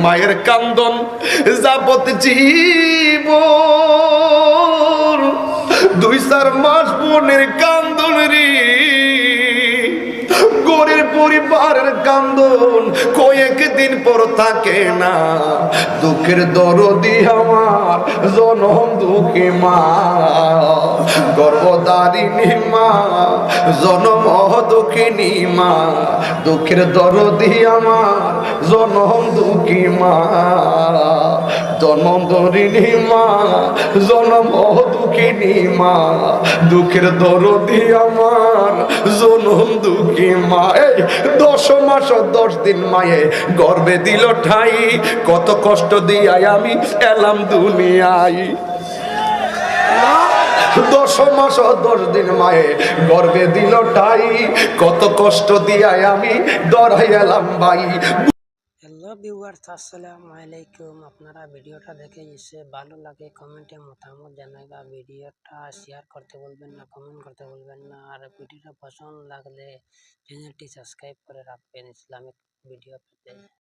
মায়ের কান্দন যাবত জীবন, 2-4 মাস বোনের কান্দন রে, গরিব পরিবারের কান্দন কয়েকদিন পর থাকে না। দুঃখের দরদি আমার জনম দুঃখী মা, গর্ভধারিণী মা, জনম দুঃখিনী মা। দুঃখের দরদি আমার জনম দুঃখী মা, জনম ধরিণী মা, জনম দুঃখিনী মা। দুঃখের দরদি আমার জনম দুঃখী মা। এই 10 মাস 10 দিন মায়ে গর্ভে দিল ঠাই, কত কষ্ট দিয়াই আমি এলাম দুনিয়ায়। 10 মাস 10 দিন মায়ে গর্ভে দিল ঠাই, কত কষ্ট দিয়াই আমি ধরাই এলাম ভাই। হ্যালো ভিউয়ার্স, আসসালামু আলাইকুম। আপনারা ভিডিওটা দেখে এসে ভালো লাগে কমেন্টে মতামত জানাইবা। ভিডিওটা শেয়ার করতে বলবেন না, কমেন্ট করতে বলবেন না। আর ভিডিওটা পছন্দ লাগলে চ্যানেলটি সাবস্ক্রাইব করে রাখবেন ইসলামিক ভিডিও পেতে।